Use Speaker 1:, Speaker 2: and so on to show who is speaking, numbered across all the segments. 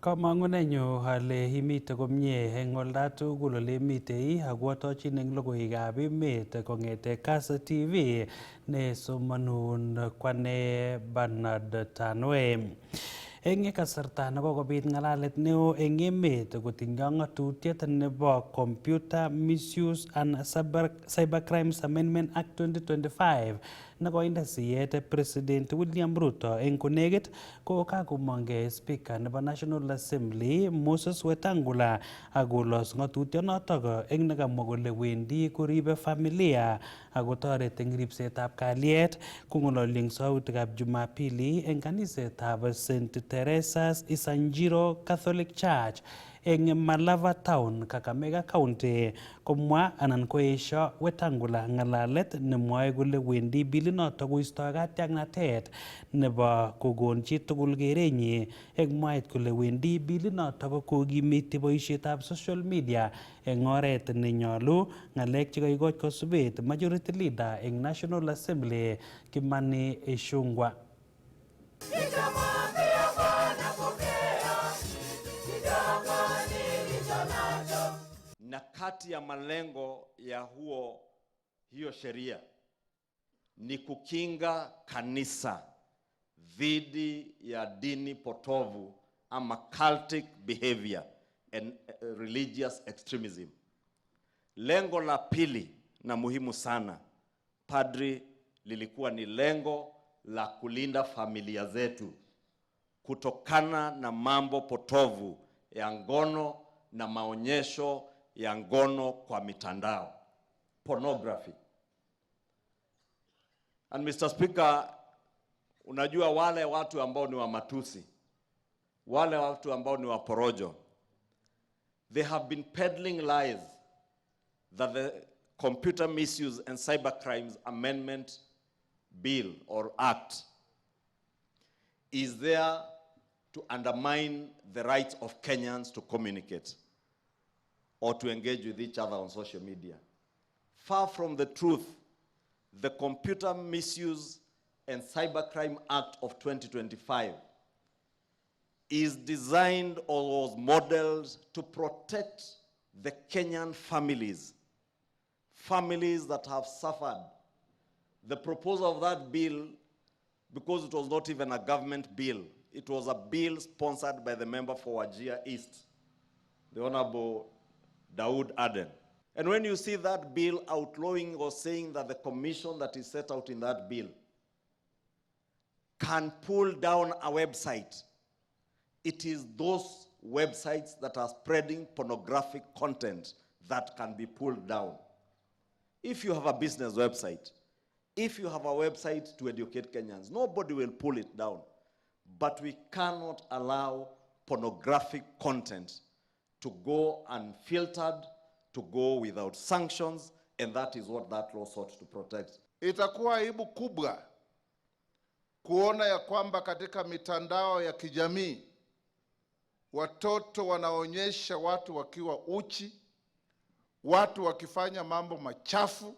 Speaker 1: Kamangunenyu ale imite komie eng olda tugul ole imitei akwatochin eng logoiwekab emet kong'ete Kass TV ne somanun kwane Bernard Tanwe. Eng kasarta nekokobit ng'alalet neo eng emet kotinygei ak ng'atutiet nebo Computer Misuse and Cybercrimes Amendment Act 2025 nekoinde siyet President William Ruto eng konekit ko kakomong'ei Speaker nebo National Assembly Moses Wetangula akolos ng'atutionotok eng nekamwa kole wendi koribe familia akotoreti eng ripsetab kalyet kong'ololi eng sautikab Jumapili eng kanisetab St. Teresa's Isanjiro Catholic Church eng Malava Town, Kakamega County, komwa anan koesho Wetangula ng'alalet nemwoe kole wendi bilinotok koisto katiaknatet nebo kokon chitugul kerenyi eng mwaet kole wendi bilinotok kokimiti boisietab social media eng oret nenyolu, ng'alek chekaikoch kosubet Majority Leader eng National Assembly Kimani Ichung'wah.
Speaker 2: Na kati ya malengo ya hiyo sheria ni kukinga kanisa dhidi ya dini potovu ama cultic behavior and religious extremism. Lengo la pili na muhimu sana, padri, lilikuwa ni lengo la kulinda familia zetu kutokana na mambo potovu ya ngono na maonyesho ya ngono kwa mitandao, pornography. And Mr. Speaker, unajua wale watu ambao ni wa matusi, wale watu ambao ni wa porojo, they have been peddling lies that the Computer Misuse and Cybercrimes Amendment Bill or Act is there to undermine the rights of Kenyans to communicate or to engage with each other on social media. Far from the truth, the Computer Misuse and Cybercrime Act of 2025 is designed or was modeled to protect the Kenyan families that have suffered. The proposal of that bill, because it was not even a government bill, it was a bill sponsored by the member for Wajir East, the Honorable Daud Aden. And when you see that bill outlawing or saying that the commission that is set out in that bill can pull down a website, it is those websites that are spreading pornographic content that can be pulled down. If you have a business website, if you have a website to educate Kenyans, nobody will pull it down. But we cannot allow pornographic content to go unfiltered, to go without sanctions, and that is what that law sought to protect.
Speaker 3: Itakuwa aibu kubwa kuona ya kwamba katika mitandao ya kijamii watoto wanaonyesha watu wakiwa uchi, watu wakifanya mambo machafu,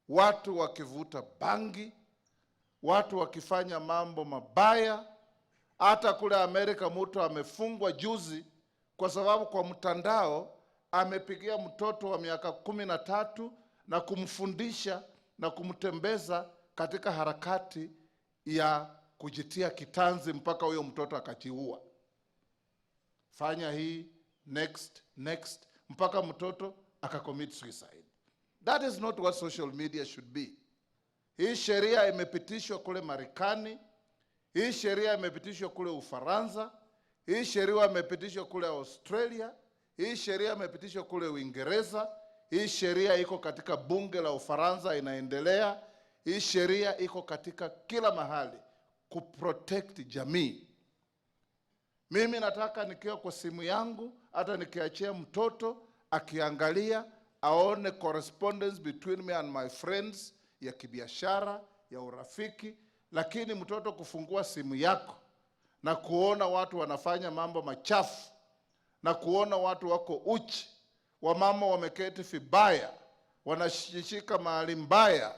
Speaker 3: watu wakivuta bangi, watu wakifanya mambo mabaya. Hata kule Amerika mtu amefungwa juzi kwa sababu kwa mtandao amepigia mtoto wa miaka 13 na kumfundisha na kumtembeza katika harakati ya kujitia kitanzi mpaka huyo mtoto akajiua. Fanya hii, next, mpaka mtoto akacommit suicide. That is not what social media should be. Hii sheria imepitishwa kule Marekani, hii sheria imepitishwa kule Ufaransa, hii sheria imepitishwa kule Australia, hii sheria imepitishwa kule Uingereza, hii sheria iko katika bunge la Ufaransa inaendelea, hii sheria iko katika kila mahali kuprotect jamii. Mimi nataka nikiwa kwa simu yangu, hata nikiachia mtoto akiangalia, aone correspondence between me and my friends ya kibiashara, ya urafiki. Lakini mtoto kufungua simu yako na kuona watu wanafanya mambo machafu, na kuona watu wako uchi, wamama wameketi vibaya, wanashika mahali mbaya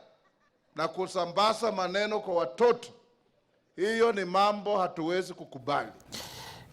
Speaker 3: na kusambaza maneno kwa watoto, hiyo ni mambo hatuwezi kukubali.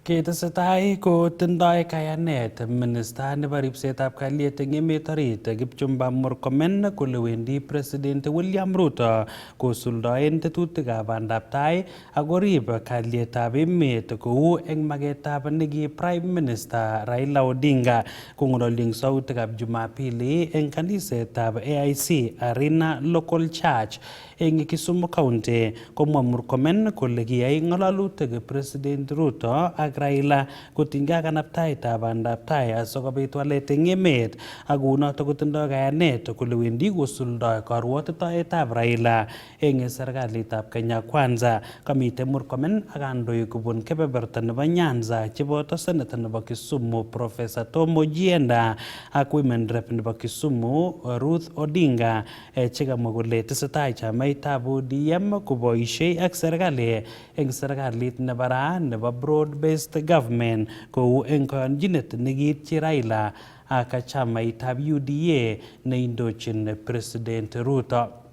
Speaker 1: Ketesetai kotindoi kayanet minista nebo ripsetab kalyet eng emet orit Kipchumba Murkomen kole wendi President William Ruto kosuldaen tetutikab bandab tai ak korib kalyetab emet kou eng magetab neki Prime Minister Raila Odinga kong'ololi eng sautikab Jumapili eng kanisetab AIC Arena Local Church eng Kisumu County. Komwa Murkomen kole kiyai ng'alalutik President Ruto ak Raila kotinygei ak kanabtaetab bandab tai asikobit walet eng emet ak kounotok kotindoi kayanet kole wendi kosuldoi karwotitoetab Raila eng serikalitab Kenya Kwanza. Kamite Murkomen ak kandoik kobun kebeberta nebo Nyanza cheboto Senator nebo Kisumu Professor Tom Ojienda ak Women Rep nebo Kisumu Ruth Odinga chekamwa kole tesetai chamaitab ODM koboisie ak serikali eng serikalit nebo ra nebo broad based government kou eng koyonjinet nekiityi Raila ak chamaitab UDA neindochin President Ruto.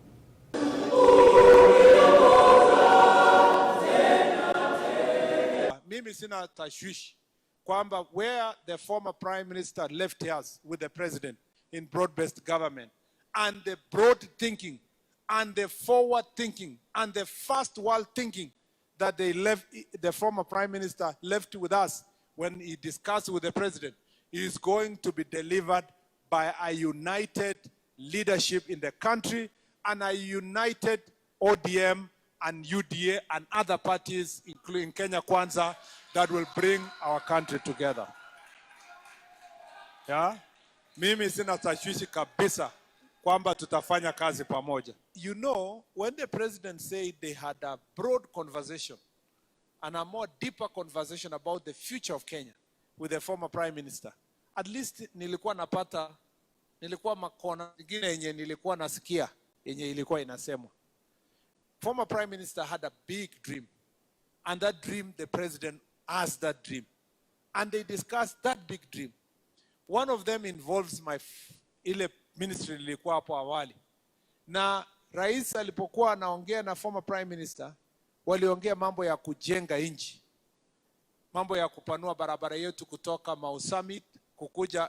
Speaker 4: Mimi sina tashwishi kwamba where the former prime minister left us with the president in broad-based government and the broad thinking and the forward thinking and the first world thinking that the former prime minister left with us when he discussed with the president is going to be delivered by a united leadership in the country and a united ODM and UDA and other parties, including Kenya Kwanza, that will bring our country together. Yeah? Mimi sina tashwishi kabisa kwamba tutafanya kazi pamoja. You know, when the president said they had a broad conversation and a more deeper conversation about the future of Kenya with the former prime minister, at least nilikuwa makona ingine yenye nilikuwa nasikia yenye ilikuwa inasemwa. Former Prime Minister had a big dream, and that dream, the president has that dream. And they discussed that big dream. One of them involves ile ministry nilikuwa hapo awali. Na rais alipokuwa anaongea na former Prime Minister, waliongea mambo ya kujenga nchi. Mambo ya kupanua barabara yetu kutoka Mau Summit,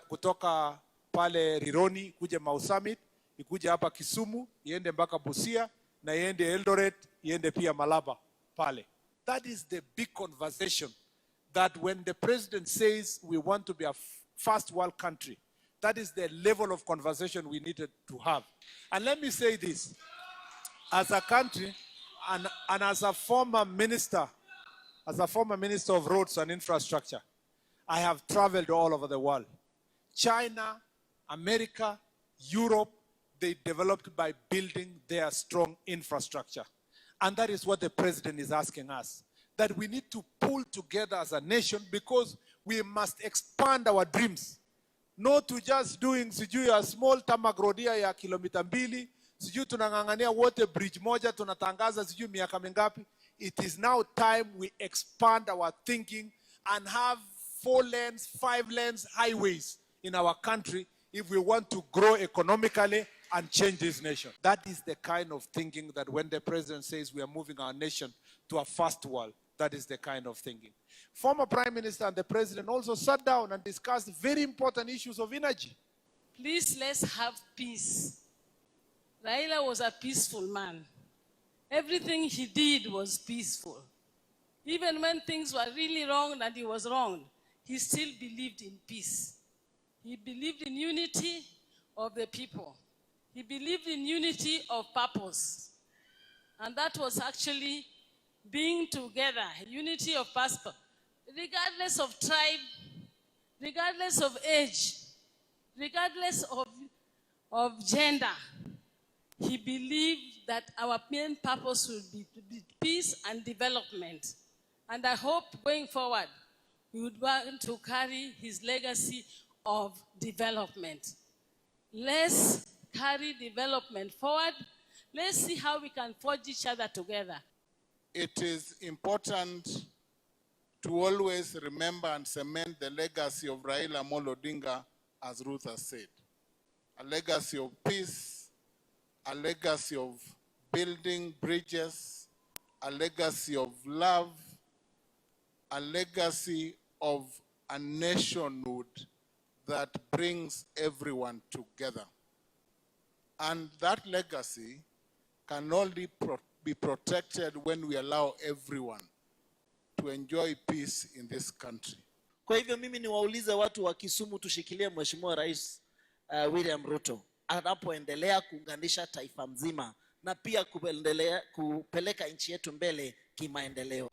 Speaker 4: kutoka pale Rironi, kuja Mau Summit, ikuja hapa Kisumu, iende mpaka Busia, na iende Eldoret, iende pia Malaba pale. That is the big conversation that when the president says we want to be a first world country, that is the level of conversation we needed to have. And let me say this, as a country and as a former minister of roads and infrastructure, I have traveled all over the world. China, America, Europe, they developed by building their strong infrastructure. And that is what the president is asking us, that we need to pull together as a nation because we must expand our dreams. Not to just doing a small tarmac road ya kilomita 2, tunang'ang'ania water bridge moja, tunatangaza miaka mingapi. It is now time we expand our thinking and have 4 lanes, 5 lanes highways in our country if we want to grow economically and change this nation. That is the kind of thinking that when the president says we are moving our nation to a first world, that is the kind of thinking. Former Prime Minister and the president also sat down and discussed very important issues of energy.
Speaker 5: Please, let's have peace. Raila was a peaceful man. Everything he did was peaceful. Even when things were really wrong and he was wrong, he still believed in peace. He believed in unity of the people. He believed in unity of purpose. And that was actually being together, unity of purpose, regardless of tribe, regardless of age, regardless of gender. He believed that our main purpose would be peace and development. And I hope going forward, we would want to carry his legacy of development. Let's carry development forward. Let's see how we can forge each other together.
Speaker 3: It is important to always remember and cement the legacy of Raila Amolo Odinga, as Ruth has said. A legacy of peace, a legacy of building bridges, a legacy of love, a legacy of a nationhood that brings everyone together. And that legacy can only be protected when we allow everyone to enjoy peace in this country.
Speaker 6: Kwa hivyo mimi niwaulize watu wa Kisumu, tushikilie Mheshimiwa Rais William Ruto anapoendelea kuunganisha taifa mzima na pia kuendelea kupeleka nchi yetu mbele kimaendeleo.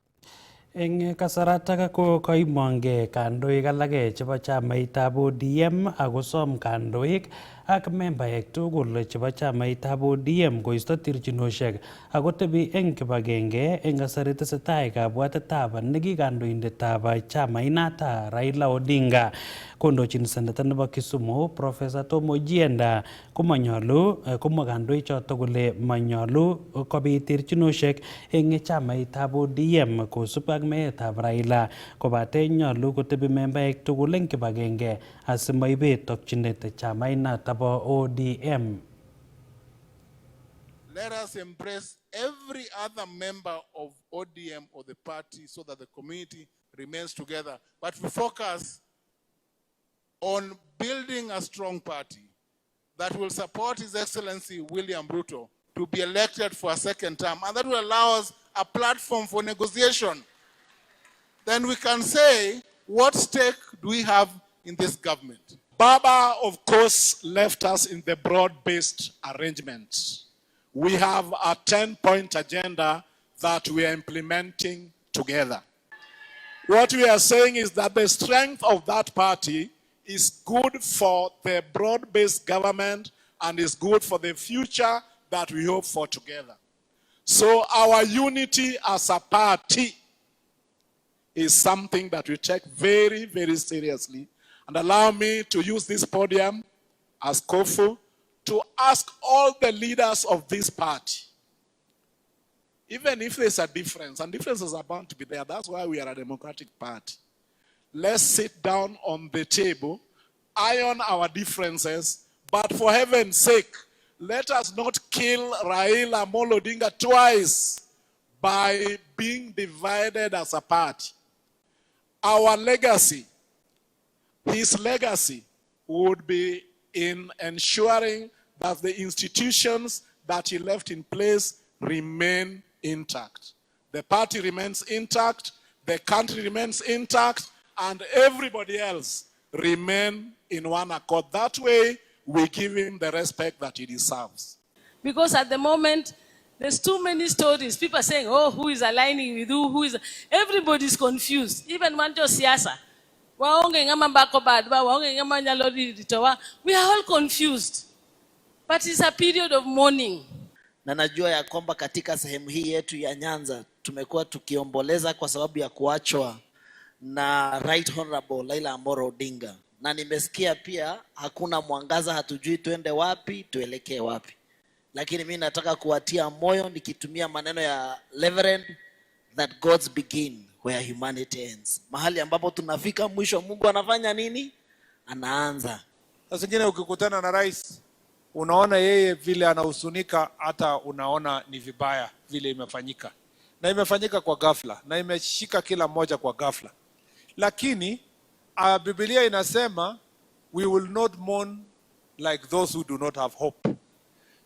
Speaker 1: Eng kasarata ko koimonge kandoik alage chebo chamaitab ODM akosom kandoik ak membaek tugul chebo chamaitab ODM koisto terchinosiek akotebi eng kibagenge eng kasari tesetai kabwatetab neki kandoindetab chamainata Raila Odinga. Kondochin seneta nebo Kisumu Professor Tom Ojienda komwa kandoichoto kole manyolu kobit terchinosiek eng chamaitab ODM kosub ak meetab Raila, kobate nyolu kotebi membaek tugul eng kibagenge asimoibet tokchinet chamainata bo ODM.
Speaker 3: Let us embrace every other member of ODM or the party so that the community remains together. But we focus on building a strong party that will support His Excellency William Ruto to be elected for a second term, and that will allow us a platform for negotiation. Then we can say, what stake do we have in this government?
Speaker 7: Baba, of course, left us in the broad-based arrangements. We have a 10-point agenda that we are implementing together. What we are saying is that the strength of that party is good for the broad-based government and is good for the future that we hope for together. So our unity as a party is something that we take very, very seriously. And allow me to use this podium as Kofu to ask all the leaders of this party, even if there's a difference, and differences are bound to be there, that's why we are a democratic party. Let's sit down on the table, iron our differences, but for heaven's sake, let us not kill Raila Amolo Odinga twice by being divided as a party. Our legacy, his legacy, would be in ensuring that the institutions that he left in place remain intact. The party remains intact, the country remains intact, and everybody else remain in one accord. That way, we give him the respect that he deserves.
Speaker 5: Because at the moment, there's too many stories. People are saying, oh, who is aligning with who is... Everybody's confused. Even Manjo Siasa. We are all confused. But it's a period of mourning.
Speaker 6: Na najua ya kwamba katika sehemu hii yetu ya Nyanza tumekuwa tukiomboleza kwa sababu ya kuachwa na Right Honorable Raila Amolo Odinga. Na nimesikia pia hakuna mwangaza, hatujui tuende wapi, tuelekee wapi. Lakini mimi nataka kuwatia moyo nikitumia maneno ya Reverend that God's begin where humanity ends. Mahali ambapo tunafika mwisho, Mungu anafanya nini? Anaanza.
Speaker 4: Sasa zingine ukikutana na rais, unaona yeye vile anahusunika, hata unaona ni vibaya vile imefanyika. Na imefanyika kwa ghafla, na imeshika kila mmoja kwa ghafla. Lakini Biblia inasema we will not mourn like those who do not have hope.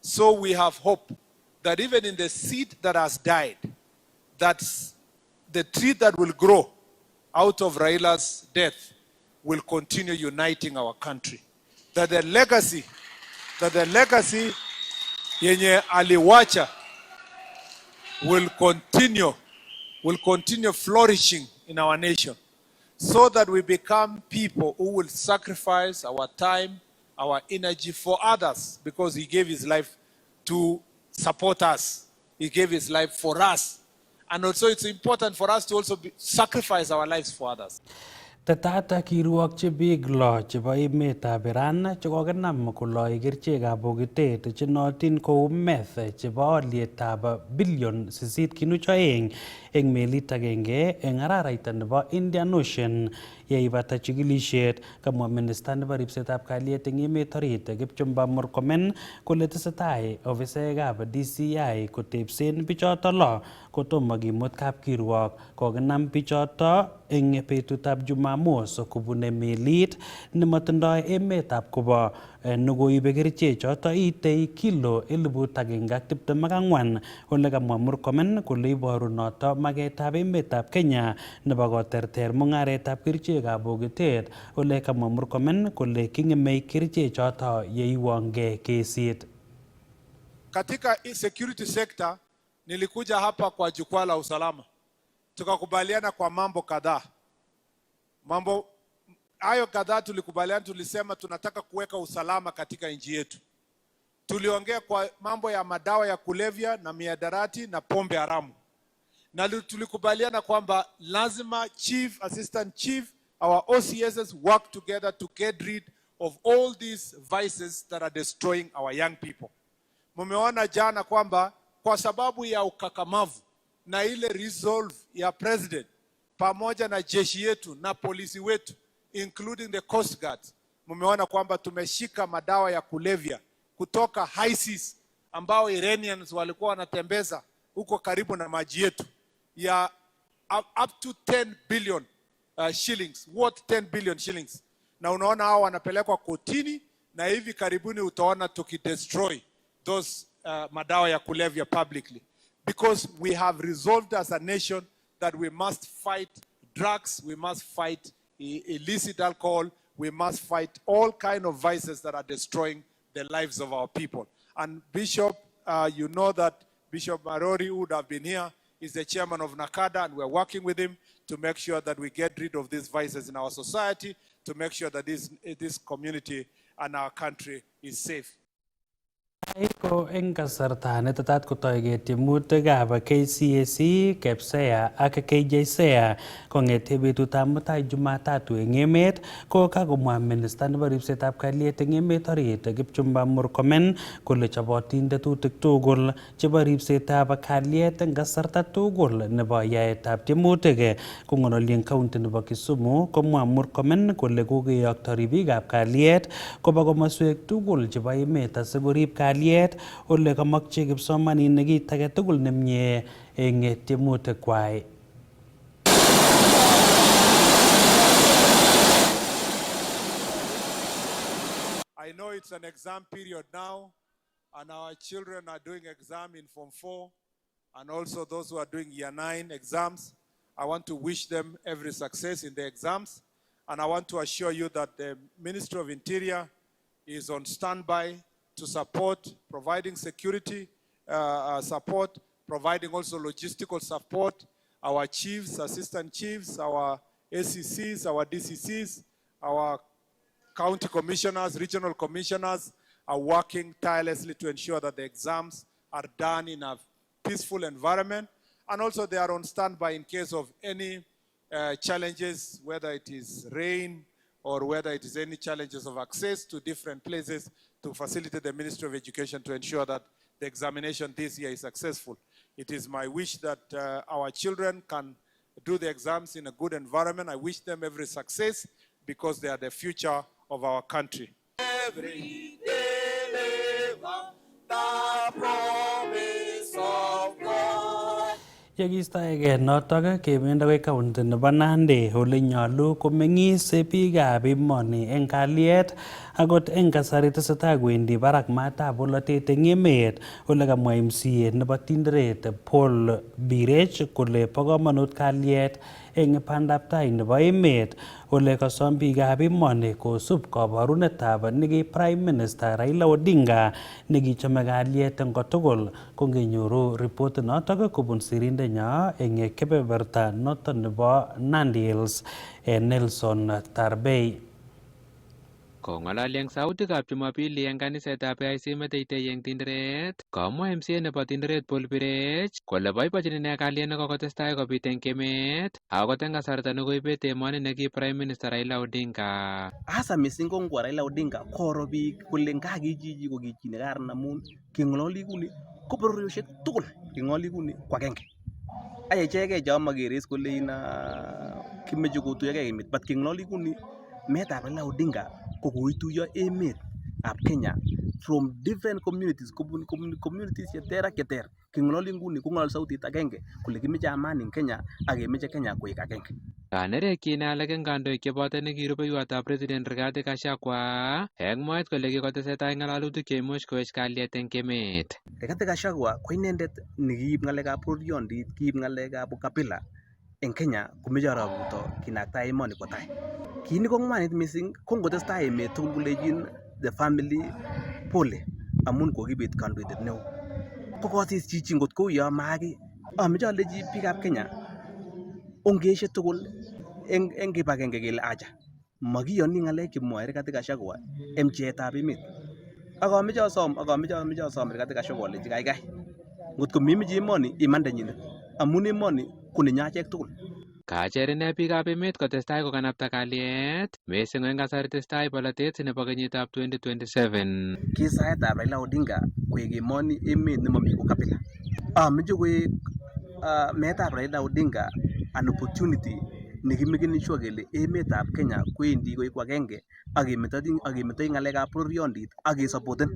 Speaker 4: So we have hope that even in the seed that has died, that's the tree that will grow out of Raila's death will continue uniting our country. That the legacy yenye aliwacha will continue flourishing in our nation, so that we become people who will sacrifice our time, our energy for others, because he gave his life to support us. He gave his life for us. And also it's important for us to also sacrifice our lives for others.
Speaker 1: Tetata kiruokchi biik lo chebo emetab Iran chekokinam koloi kerichekab bokitet chenootin kou meth chebo olietab bilion 8.2 eng melit agenge eng araraita nebo Indian Ocean yeibata chikilisiet. Kamwa minista nebo ripsetab kalyet eng emet orit Kipchumba Murkomen kole tesetai ofisaekab DCI kotebsen bichoto lo kotomo kimut kapkirwok. Kokinam bichoto eng betutab Jumamos kobune melit nematindoi emetab kobo nekoibe kerichechoto itei kilo 124,000 ole kamwa Murkomen kole iboru noto magetab emetab Kenya nebo koterter mung'aretab kerichekab bokitet ole kamwa Murkomen kole king'emei kerichechoto yeiwongei kesit.
Speaker 4: Katika security sector nilikuja hapa kwa jukwaa la usalama, tukakubaliana kwa mambo kadhaa. Mambo hayo kadhaa tulikubaliana, tulisema tunataka kuweka usalama katika nchi yetu. Tuliongea kwa mambo ya madawa ya kulevya na miadarati na pombe haramu, na tulikubaliana kwamba lazima chief, assistant chief, our OCSs work together to get rid of all these vices that are destroying our young people. Mumeona jana kwamba kwa sababu ya ukakamavu na ile resolve ya president pamoja na jeshi yetu na polisi wetu including the coast guard, mumeona kwamba tumeshika madawa ya kulevya kutoka high seas ambao Iranians walikuwa wanatembeza huko karibu na maji yetu ya up to 10 billion shillings, worth 10 billion shillings. Na unaona hao wanapelekwa kotini, na hivi karibuni utaona tukidestroy those madawa ya kulevya publicly, because we have resolved as a nation that we must fight drugs, we must fight illicit alcohol, we must fight all kind of vices that are destroying the lives of our people. And Bishop, you know that Bishop Marori, who would have been here, is the chairman of NACADA, and we're working with him to make sure that we get rid of these vices in our society, to make sure that this community and our country is safe.
Speaker 1: Ko eng kasarta netetat kotoige tiemutikab KCSE, KPSEA ak KJSEA kong'ete betutab mutai Jumatatu eng emet, ko kakomwa minista nebo ribsetab kalyet eng emet orit Kipchumba Murkomen kole chobotin tetutik tugul chebo ribsetab kalyet eng kasarta tugul nebo yaetab tiemutik. Kong'ololi eng kaunti nebo Kisumu, komwa Murkomen kole kokeyokto ribikab kalyet koba komoswek tugul chebo emet asikorib kalyet ole kamakchi kipsomaninik kit age tugul nemie eng tiemutik kwai.
Speaker 4: I know it's an exam period now, and our children are doing exam in Form 4, and also those who are doing Year 9 exams. I want to wish them every success in the exams, and I want to assure you that the Ministry of Interior is on standby to support, providing security support, providing also logistical support. Our chiefs, assistant chiefs, our ACCs, our DCCs, our county commissioners, regional commissioners are working tirelessly to ensure that the exams are done in a peaceful environment. And also they are on standby in case of any challenges, whether it is rain or whether it is any challenges of access to different places, to facilitate the Ministry of Education to ensure that the examination this year is successful. It is my wish that our children can do the exams in a good environment. I wish them every success because they are the future of our country. Every deliver the promise of God.
Speaker 1: Yekiistoegei notok kebendi akoi kaunti nebo Nandi ole nyolu komeng'is biikab emoni eng kalyet akot eng kasari tesetai kowendi barak matab bolotet eng emet, ole kamwa MCA nebo Tinderet Paul Birech kole bo komonut kalyet eng bandaptai nebo emet, ole kasom biikab emoni kosub kaborunetab neki Prime Minister Raila Odinga nekichome kalyet eng kotugul. Kongenyoru ripotit notok kobun sirindenyo eng kebeberta notok nebo Nandi Hills Nelson Tarbei.
Speaker 8: Kong'alali eng sautikab Jumapili eng kanisetab AIC Meteitei eng Tinderet, komwa MCA nebo Tinderet Paul Birech kole boibochin ine kalyet nekokotestai kobit eng emet akot eng kasarta nekoibet emoni neki Prime Minister Raila Odinga.
Speaker 9: Hasa missing ko ngwa Raila Odinga koro biik kole ngakijiji ko kichi nekaran amun keng'ololi kuni ko bororiosiek tugul keng'ololi kuni ko agenge. Aya ichegei cho makeres kole kimeche kotuyogei emet, but keng'ololi kuni meetab Raila Odinga ko koituyo emet ab Kenya from different communities, kubun communities cheter ak cheter. Kingololi nguni kongolol sautit agenge kole kimeche amani eng Kenya ak kemeche Kenya koek agenge.
Speaker 8: Kanerekyin alak eng kandoik cheboto nekirubeiwotab President Rigathi Gachagua eng mwaet kole kikotesetai ng'alalutik cheimuch kowech kalyet eng emet.
Speaker 9: Rigathi Gachagua ko inendet nekiib ng'alekab bororiondit, kiib ng'alekab ukabila eng Kenya komeche arabuto kinakta emoni kwo tai. Kit ni ko ng'wanit mising ko ngotestai emet tugul kolejin the family pole amun kokibet kandoindet neo. Ko kosis chichi ngot kou yo maaki, ameche alechi biikab Kenya ongeishe tugul eng kibagenge kele acha makiyoni ng'alek chemwoe Rigathi Gachagua eng pcheetab emet. Akameche asom Rigathi Gachagua alechi kaikai ngot ko memeche emoni imande nyindet amun emoni ko nenyo achek tugul.
Speaker 8: Kacher ine biikab emet kotestai kokanapta kalyet mising eng kasari testai bolotet nebo kenyitab 2027.
Speaker 9: Kisaetab Raila Odinga koek emoni emet nemami ukabila. Ameche koek meetab Raila Odinga an opportunity nekimekeni sure kele emetab Kenya kwendi koeku agenge ak kemetoi ng'alekab bororiondit ak kesapoten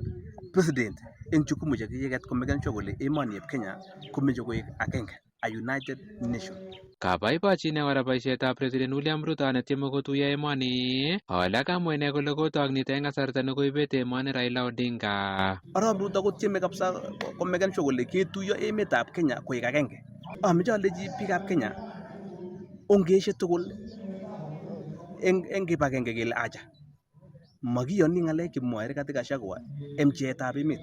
Speaker 9: president eng jukumu chekiket komeken sure kole emoni eb Kenya komeche koek agenge, a united nation.
Speaker 8: Kabaibachi ine kora boisietab President William Ruto netieme kotuiyo emoni ole kamwa ine kole kotok nito eng kasarta nekoibet emoni Raila Odinga.
Speaker 9: Arap Ruto kotieme kabisa komeken sure kole ketuiyo emetab Kenya koek agenge. Ameche alechi biikab Kenya ongeishe tugul eng kibagenge kele acha makiyoni ng'alek chemwoe Rigathi Gachagua eng pcheetab emet.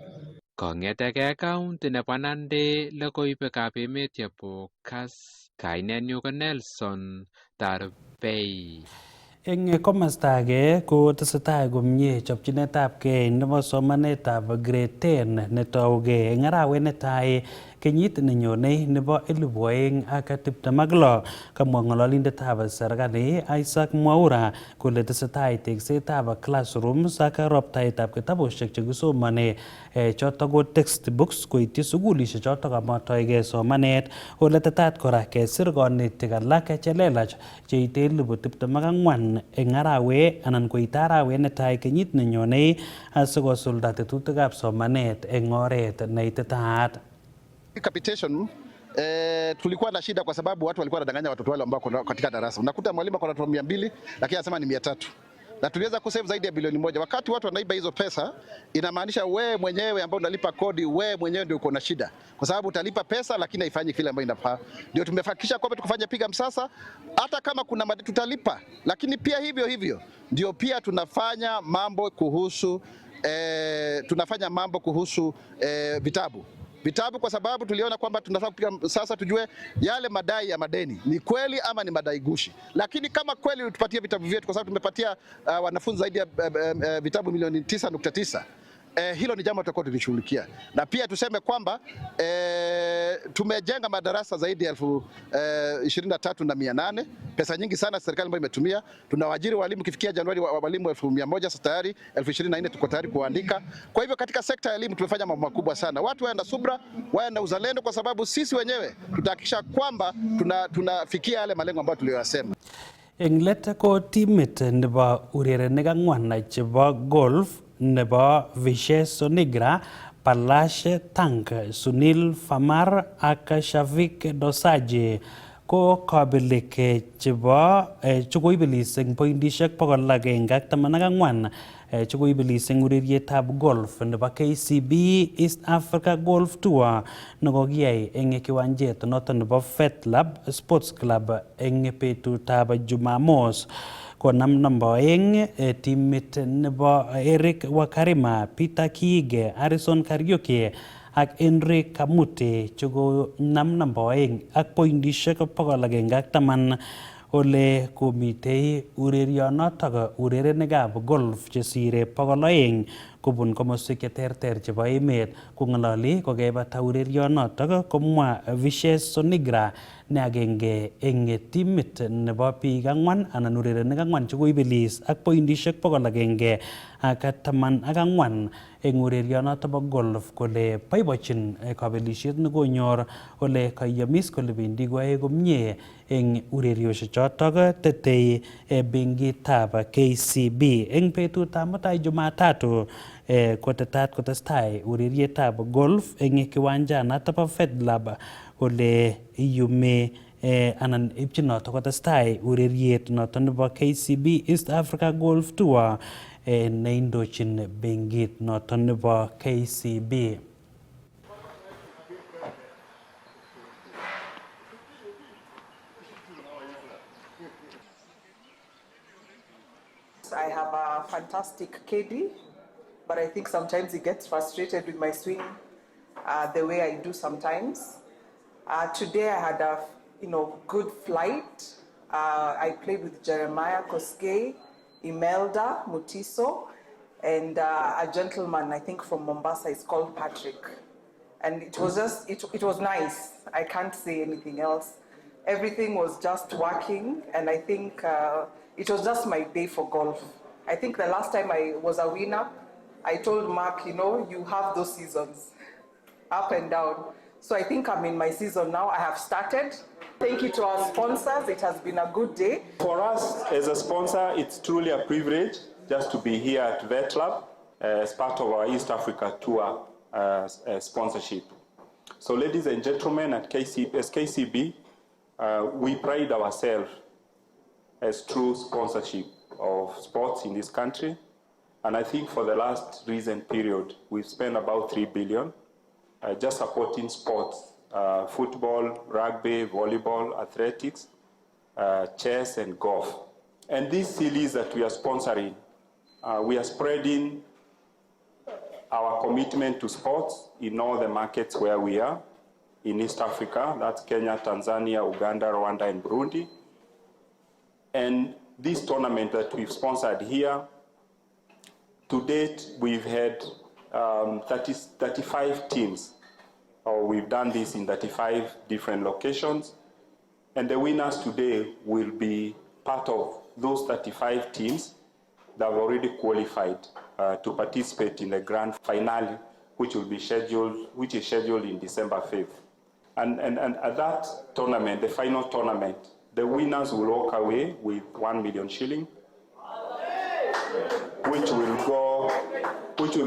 Speaker 8: Kong'eteke kaunti nebo Nandi logoiwekab emet chebo Kass, kainenyu ko Nelson Tarbei.
Speaker 1: Eng komasta age ko tesetai komie chopchinetabgei nebo somanetab grade 10 netougei eng arawet netai kenyit nenyone nebo 2026. Kamwa ng'ololindetab serikali Isaac Mwaura kole tesetai teksetab classrooms ak roptaetab kitabushek chekisomane chotok ko textbooks koityi sukulishek chotok kamatoigei somanet. Ole tetat kora kesir konetik alak chelelach cheite 24,000 eng arawe anan koite arawet netai kenyit nenyone asikosulda tetutikab somanet eng oret neititaat.
Speaker 10: Capitation tulikuwa na shida kwa sababu watu walikuwa wanadanganya watoto wale ambao katika darasa. Unakuta mwalimu ako na watoto 200 lakini anasema ni 300. Na tuliweza kusave zaidi ya bilioni 1. Wakati watu wanaiba hizo pesa, inamaanisha wewe mwenyewe ambao unalipa kodi, wewe mwenyewe ndio uko na shida. Kwa sababu utalipa pesa lakini haifanyi kile ambacho inafaa. Ndio tumefakisha kwamba tukufanya piga msasa, hata kama kuna madeni tutalipa, lakini pia hivyo ndio pia tunafanya mambo kuhusu vitabu kwa sababu tuliona kwamba tunafaa kupiga sasa tujue yale madai ya madeni ni kweli ama ni madai gushi. Lakini kama kweli tupatie vitabu vyetu kwa sababu tumepatia wanafunzi zaidi ya vitabu milioni 9.9. Hilo ni jambo tutakuwa tulishughulikia. Na pia tuseme kwamba tumejenga madarasa zaidi ya 23,800. Pesa nyingi sana serikali ambayo imetumia. Tunawaajiri walimu kifikia Januari walimu 1,100 sasa tayari 24,000 tuko tayari kuandika. Kwa hivyo katika sekta ya elimu tumefanya mambo makubwa sana. Watu waenda subra, waenda uzalendo kwa sababu sisi wenyewe tutahakikisha kwamba tunafikia yale malengo ambayo tuliyosema.
Speaker 1: Eng let ko timit nebo urerenik ang'wan chebo golf nebo Vishes Sonigra, Palash Tank, Sunil Famar ak Shavik Dosaje ko kabelik chebo chekoibelis eng pointishek 114 chekoibelis eng urerietab golf nebo KCB East Africa Golf Tour nekokiyai eng kiwanjet noto nebo FetLab Sports Club eng betutab Jumamos. Konam namba 2 timit nebo Eric Wakarima, Peter Kiige, Harrison Kariuki ak Henry Kamute chekonam namba 2 ak pointishek 110 ole komitei urerionotok urerenikab golf chesire 200 kobun komoswek cheterter chebo emet. Kong'ololi kokebata urerionotok komwa Vishes Sonigra ne agenge eng timit nebo biik 4 anan urerenik 4 chekoibelis ak pointishek 114 eng urerionotok bo golf kole boibochin kabelisiet nekonyor ole kayamis kole bendi koyae komie eng urerioshek chotok tetei benkitab KCB eng betutab mutai Jumatatu kotetat kotestai urerietab golf eng kiwanjanato bo Fedlab kole iyume anan ipchin noto kotestai ureriet noto nebo KCB East Africa Golf Tour neindochin benkit noto nebo KCB.
Speaker 11: I have a fantastic KD, but I think sometimes he gets frustrated with my swing the way I do sometimes. Today I had a good flight. I played with Jeremiah Koskei, Imelda Mutiso, and a gentleman I think from Mombasa is called Patrick. And it was just, it was nice. I can't say anything else. Everything was just working, and I think it was just my day for golf. I think the last time I was a winner, I told Mark, you have those seasons, up and down. So I think I'm in my season now. I have started. Thank you to our sponsors. It has been a good day.
Speaker 12: For us as a sponsor, it's truly a privilege just to be here at VetLab as part of our East Africa Tour sponsorship. So ladies and gentlemen, at KCB, we pride ourselves as true sponsorship of sports in this country. And I think for the last recent period, we've spent about 3 billion just supporting sports, football, rugby, volleyball, athletics, chess, and golf. And these series that we are sponsoring, we are spreading our commitment to sports in all the markets where we are in East Africa. That's Kenya, Tanzania, Uganda, Rwanda, and Burundi. And this tournament that we've sponsored here, to date, we've had 35 teams, or we've done this in 35 different locations. And the winners today will be part of those 35 teams that have already qualified to participate in the grand finale, which is scheduled in December 5th. And at that tournament, the final tournament, the winners will walk away with 1 million shilling, which will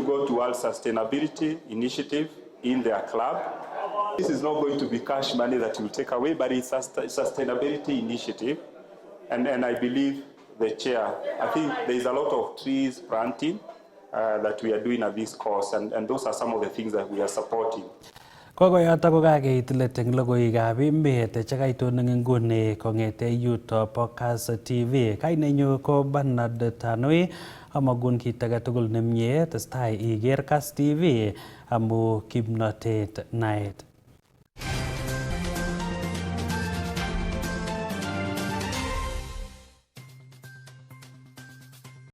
Speaker 12: go towards sustainability initiative in their club. This is not going to be cash money that will take away, but it's a sustainability initiative. And I believe the chair, I think there's a lot of trees planting that we are doing at this course, and those are some of the things that we are supporting.
Speaker 1: Kokoyoto ko kakeit let eng logoiwekab emet chekaitonon nguni kong'ete yuto bo Kass TV. Kainenyu ko Bernard Tanui, amagun kit age tugul nemie testai iker Kass TV amu kimnotet naet.